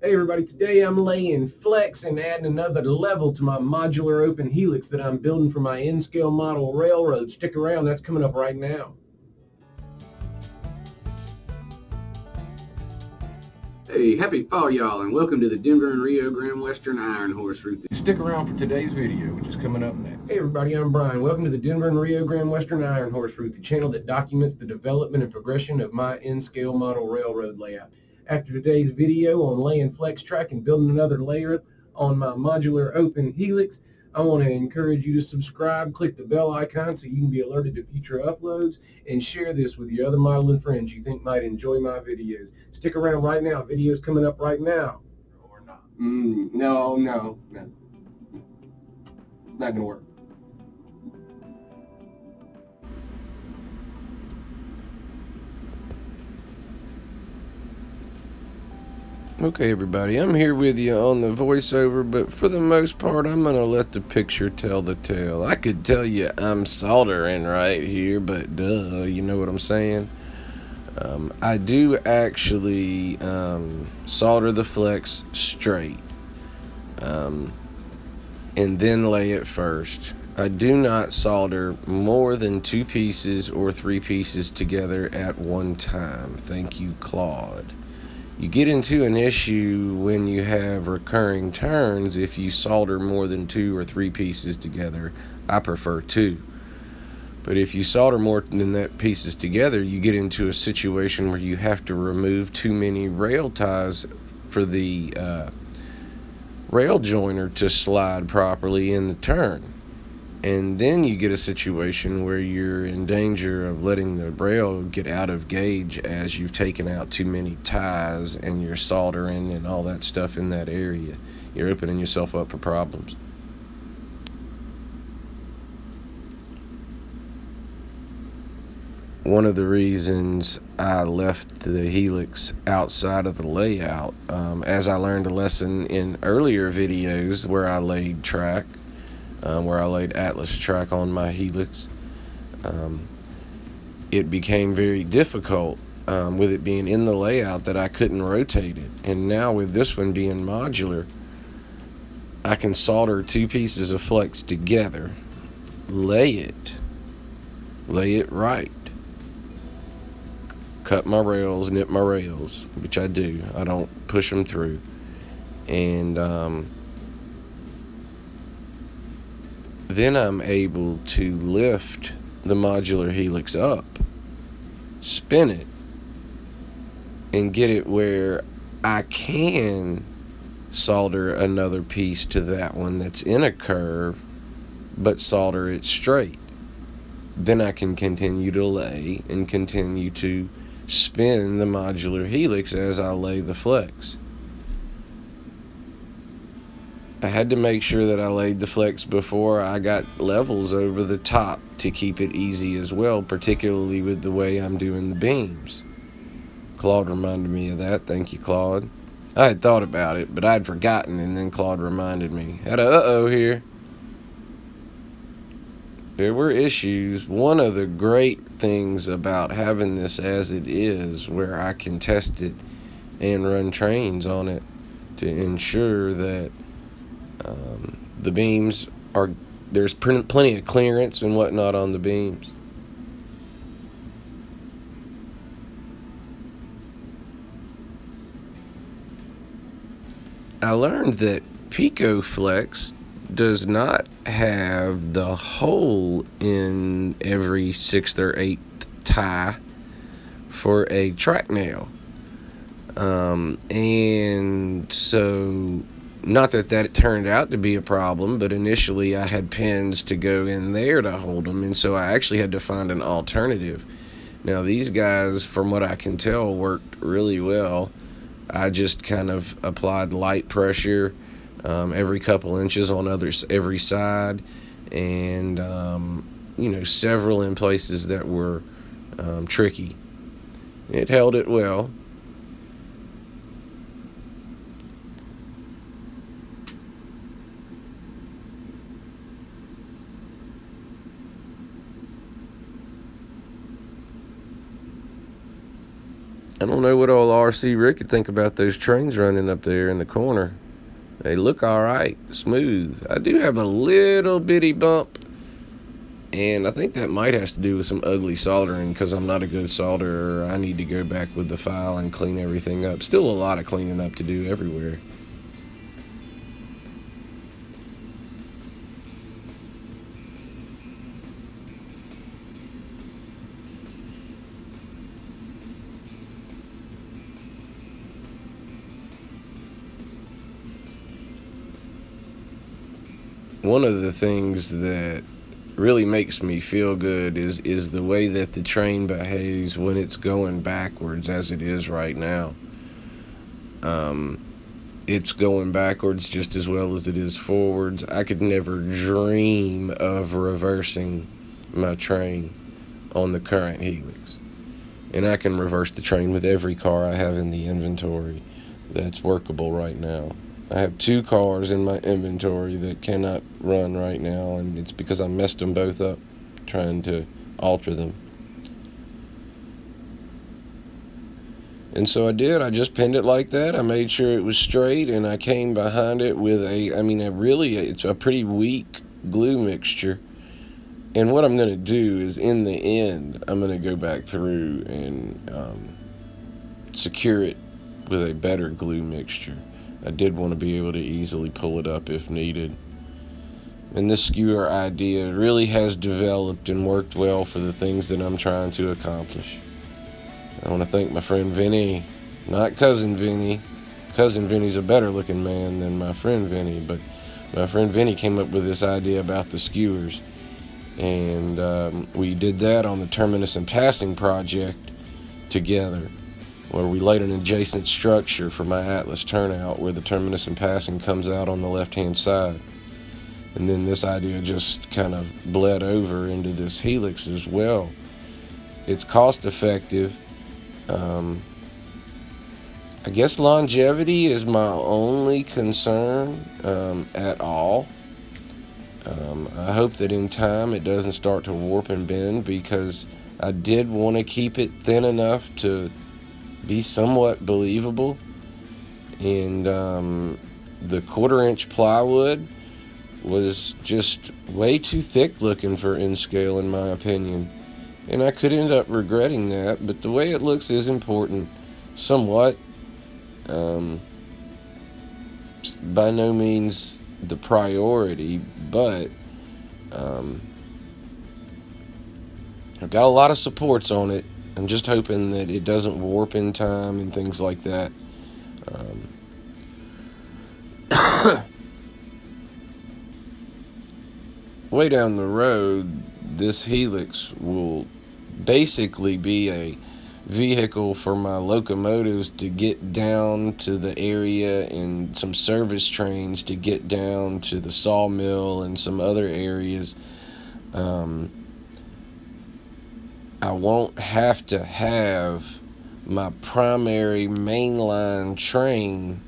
Hey everybody, today I'm laying flex and adding another level to my modular open helix that I'm building for my N-scale model railroad. Stick around, that's coming up right now. Hey, happy fall y'all, and welcome to the Denver and Rio Grande Western Iron Horse Route. Stick around for today's video, which is coming up next. Hey everybody, I'm Brian. Welcome to the Denver and Rio Grande Western Iron Horse Route, the channel that documents the development and progression of my N-scale model railroad layout. After today's video on laying flex track and building another layer on my modular open helix, I want to encourage you to subscribe, click the bell icon so you can be alerted to future uploads, and share this with your other modeling friends you think might enjoy my videos. Stick around right now. Video's coming up right now. Or not. No. It's not going to work. Okay, everybody, I'm here with you on the voiceover, but for the most part, I'm going to let the picture tell the tale. I could tell you I'm soldering right here, but duh, you know what I'm saying? I do actually solder the flex straight and then lay it first. I do not solder more than 2 pieces or 3 pieces together at one time. Thank you, Claude. You get into an issue when you have recurring turns if you solder more than 2 or 3 pieces together. I prefer 2. But if you solder more than that pieces together, you get into a situation where you have to remove too many rail ties for the rail joiner to slide properly in the turn. And then you get a situation where you're in danger of letting the rail get out of gauge as you've taken out too many ties and you're soldering and all that stuff in that area. You're opening yourself up for problems. One of the reasons I left the helix outside of the layout, as I learned a lesson in earlier videos where I laid track, where I laid Atlas track on my helix, it became very difficult with it being in the layout that I couldn't rotate it. And now with this one being modular, I can solder 2 pieces of flex together, lay it right, cut my rails, nip my rails, which I do. I don't push them through, and then I'm able to lift the modular helix up, spin it, and get it where I can solder another piece to that one that's in a curve, but solder it straight. Then I can continue to lay and continue to spin the modular helix as I lay the flex. I had to make sure that I laid the flex before I got levels over the top to keep it easy as well, particularly with the way I'm doing the beams. Claude reminded me of that. Thank you, Claude. I had thought about it, but I'd forgotten, and then Claude reminded me. Had a uh-oh here. There were issues. One of the great things about having this as it is, where I can test it and run trains on it to ensure that the beams there's plenty of clearance and whatnot on the beams. I learned that PicoFlex does not have the hole in every 6th or 8th tie for a track nail. And so, not that it turned out to be a problem, but initially I had pins to go in there to hold them, and so I actually had to find an alternative. Now these guys, from what I can tell, worked really well. I just kind of applied light pressure every couple inches on every side, and several in places that were tricky. It held it well. I don't know what old RC Rick could think about those trains running up there in the corner. They look alright, smooth. I do have a little bitty bump, and I think that might have to do with some ugly soldering because I'm not a good solderer. I need to go back with the file and clean everything up. Still a lot of cleaning up to do everywhere. One of the things that really makes me feel good is the way that the train behaves when it's going backwards, as it is right now. It's going backwards just as well as it is forwards. I could never dream of reversing my train on the current Helix. And I can reverse the train with every car I have in the inventory that's workable right now. I have 2 cars in my inventory that cannot run right now, and it's because I messed them both up trying to alter them. And so I did. I just pinned it like that. I made sure it was straight, and I came behind it with it's a pretty weak glue mixture. And what I'm going to do is, in the end, I'm going to go back through and secure it with a better glue mixture. I did want to be able to easily pull it up if needed. And this skewer idea really has developed and worked well for the things that I'm trying to accomplish. I want to thank my friend Vinny, not Cousin Vinny. Cousin Vinny's a better looking man than my friend Vinny, but my friend Vinny came up with this idea about the skewers. And we did that on the terminus and passing project together, where we laid an adjacent structure for my Atlas turnout where the terminus and passing comes out on the left-hand side. And then this idea just kind of bled over into this Helix as well. It's cost-effective. I guess longevity is my only concern at all. I hope that in time it doesn't start to warp and bend, because I did want to keep it thin enough to be somewhat believable. And the 1/4-inch plywood was just way too thick looking for N-scale, in my opinion, and I could end up regretting that. But the way it looks is important, somewhat. By no means the priority, but I've got a lot of supports on it. I'm just hoping that it doesn't warp in time and things like that. Way down the road, this Helix will basically be a vehicle for my locomotives to get down to the area, and some service trains to get down to the sawmill and some other areas. I won't have to have my primary mainline train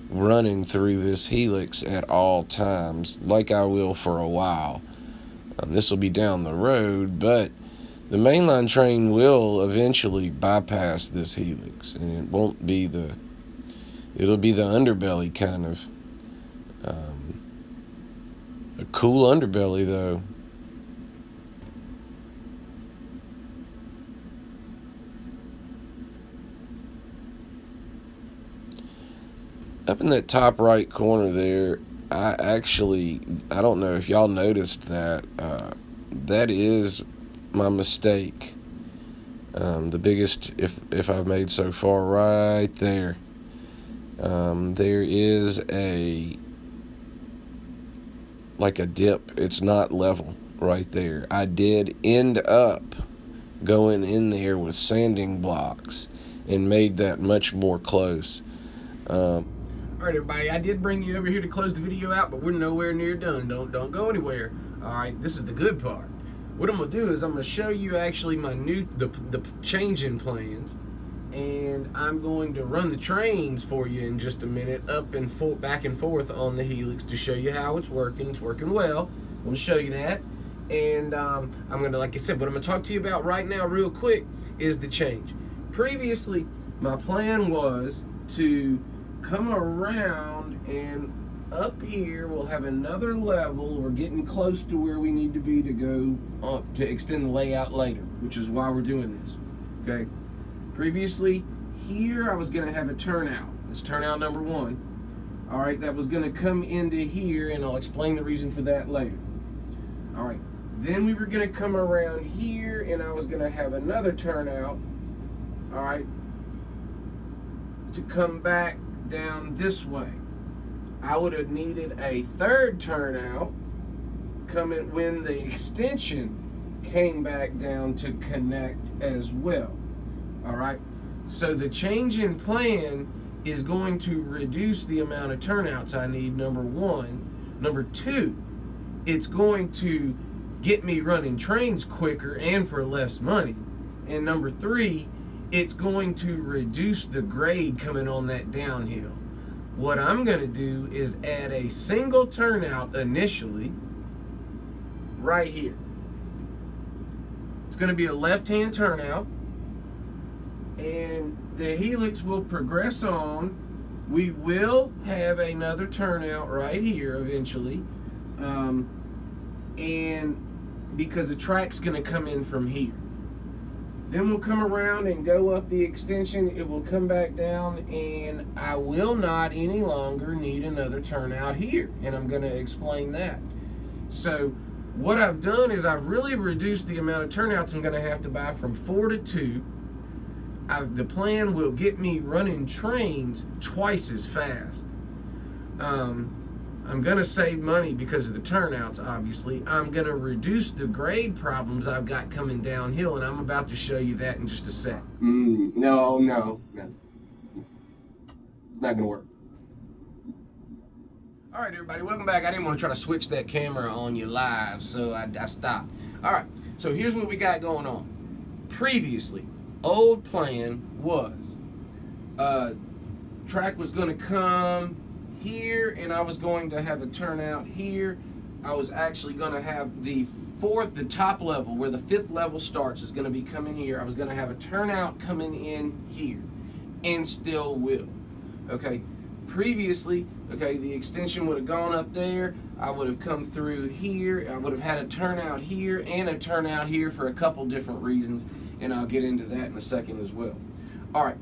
running through this Helix at all times, like I will for a while. This will be down the road, but the mainline train will eventually bypass this Helix, and it won't be it'll be the underbelly kind of. A cool underbelly, though. Up in that top right corner there, I don't know if y'all noticed that. That is my mistake. The biggest, if I've made so far, right there. There is like a dip. It's not level right there. I did end up going in there with sanding blocks and made that much more close. Alright everybody, I did bring you over here to close the video out, but we're nowhere near done. Don't go anywhere. Alright, this is the good part. What I'm going to do is I'm going to show you actually my the change-in plans, and I'm going to run the trains for you in just a minute, back and forth on the Helix, to show you how it's working. It's working well. I'm going to show you that. And I'm going to, like I said, what I'm going to talk to you about right now real quick is the change. Previously, my plan was to come around, and up here we'll have another level. We're getting close to where we need to be to go up to extend the layout later, which is why we're doing this. Okay. Previously, here I was going to have a turnout. It's turnout number 1. All right, that was going to come into here, and I'll explain the reason for that later. All right, then we were going to come around here, and I was going to have another turnout, all right, to come back down this way. I would have needed a third turnout coming when the extension came back down to connect as well. All right, so the change in plan is going to reduce the amount of turnouts I need, number 1. Number 2, it's going to get me running trains quicker and for less money. And number 3, it's going to reduce the grade coming on that downhill. What I'm going to do is add a single turnout initially right here. It's going to be a left-hand turnout, and the Helix will progress on. We will have another turnout right here eventually, and because the track's going to come in from here. Then we'll come around and go up the extension. It will come back down, and I will not any longer need another turnout here, and I'm going to explain that. So what I've done is I've really reduced the amount of turnouts I'm going to have to buy from 4 to 2. The plan will get me running trains twice as fast. I'm going to save money because of the turnouts, obviously. I'm going to reduce the grade problems I've got coming downhill, and I'm about to show you that in just a sec. No. It's not going to work. All right, everybody, welcome back. I didn't want to try to switch that camera on you live, so I stopped. All right, so here's what we got going on. Previously, old plan was track was going to come here, and I was going to have a turnout here. I was actually going to have the top level where the 5th level starts is going to be coming here. I was going to have a turnout coming in here, and still will. Okay, previously, okay, the extension would have gone up there. I would have come through here. I would have had a turnout here and a turnout here for a couple different reasons, and I'll get into that in a second as well. All right,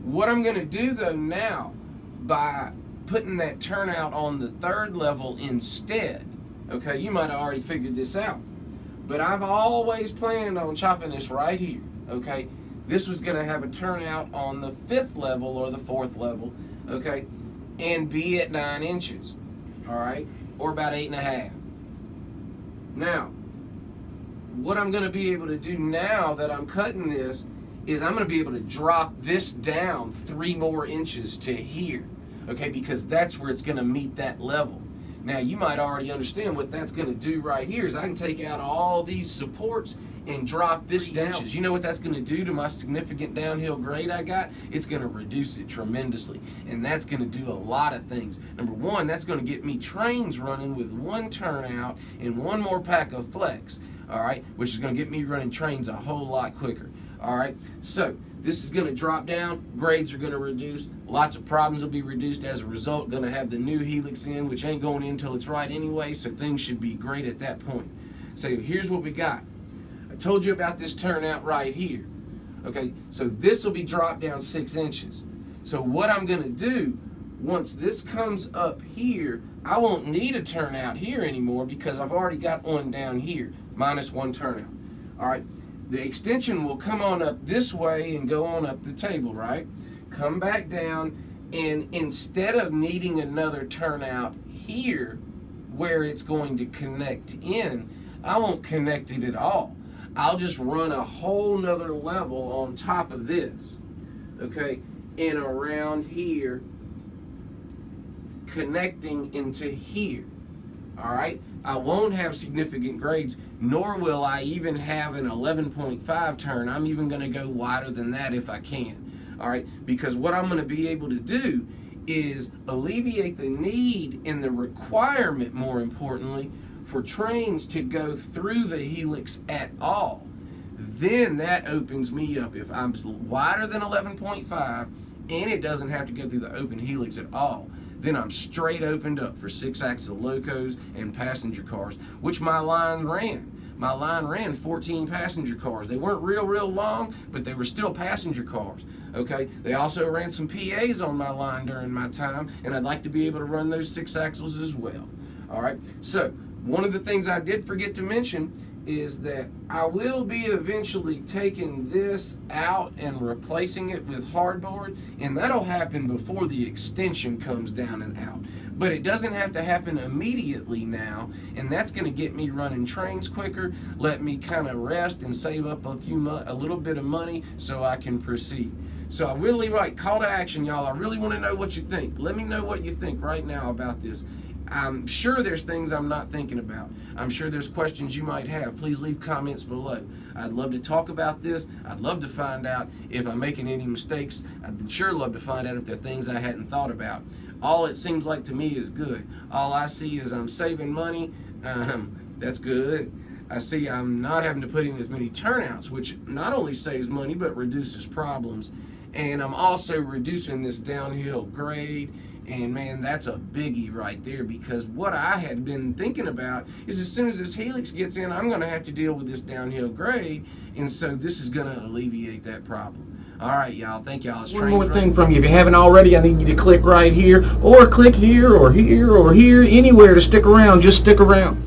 what I'm going to do though now, by putting that turnout on the 3rd level instead, okay, you might have already figured this out, but I've always planned on chopping this right here, okay? This was going to have a turnout on the 5th level or the 4th level, okay, and be at 9 inches, all right, or about 8.5. Now, what I'm going to be able to do now that I'm cutting this is I'm going to be able to drop this down 3 more inches to here, okay, because that's where it's going to meet that level. Now, you might already understand what that's going to do right here is I can take out all these supports and drop this down. You know what that's going to do to my significant downhill grade I got? It's going to reduce it tremendously, and that's going to do a lot of things. Number 1, that's going to get me trains running with 1 turnout and 1 more pack of flex, all right, which is going to get me running trains a whole lot quicker. All right, so this is going to drop down, grades are going to reduce, lots of problems will be reduced as a result. Going to have the new Helix in, which ain't going in until it's right anyway, so things should be great at that point. So here's what we got. I told you about this turnout right here. Okay, so this will be dropped down 6 inches. So what I'm going to do, once this comes up here, I won't need a turnout here anymore because I've already got one down here, minus 1 turnout. All right. The extension will come on up this way and go on up the table, right? Come back down, and instead of needing another turnout here where it's going to connect in, I won't connect it at all. I'll just run a whole nother level on top of this, okay? And around here, connecting into here, all right? I won't have significant grades, nor will I even have an 11.5 turn. I'm even going to go wider than that if I can, all right? Because what I'm going to be able to do is alleviate the need and the requirement, more importantly, for trains to go through the Helix at all. then that opens me up. If I'm wider than 11.5 and it doesn't have to go through the open helix at all, then I'm straight opened up for 6-axle locos and passenger cars, which my line ran. My line ran 14 passenger cars. They weren't real long, but they were still passenger cars. Okay, they also ran some PAs on my line during my time, and I'd like to be able to run those 6 axles as well. All right, so one of the things I did forget to mention is that I will be eventually taking this out and replacing it with hardboard, and that'll happen before the extension comes down and out. But it doesn't have to happen immediately now, and that's going to get me running trains quicker, let me kind of rest and save up a little bit of money so I can proceed. So I really call to action, y'all. I really want to know what you think. Let me know what you think right now about this. I'm sure there's things I'm not thinking about. I'm sure there's questions you might have. Please leave comments below. I'd love to talk about this. I'd love to find out if I'm making any mistakes. I'd sure love to find out if there are things I hadn't thought about. All it seems like to me is good. All I see is I'm saving money. That's good. I see I'm not having to put in as many turnouts, which not only saves money but reduces problems. And I'm also reducing this downhill grade. And man, that's a biggie right there, because what I had been thinking about is as soon as this helix gets in, I'm going to have to deal with this downhill grade, and so this is going to alleviate that problem. All right, y'all. Thank y'all. One more thing from you. If you haven't already, I need you to click right here, or click here, or here, or here, anywhere to stick around. Just stick around.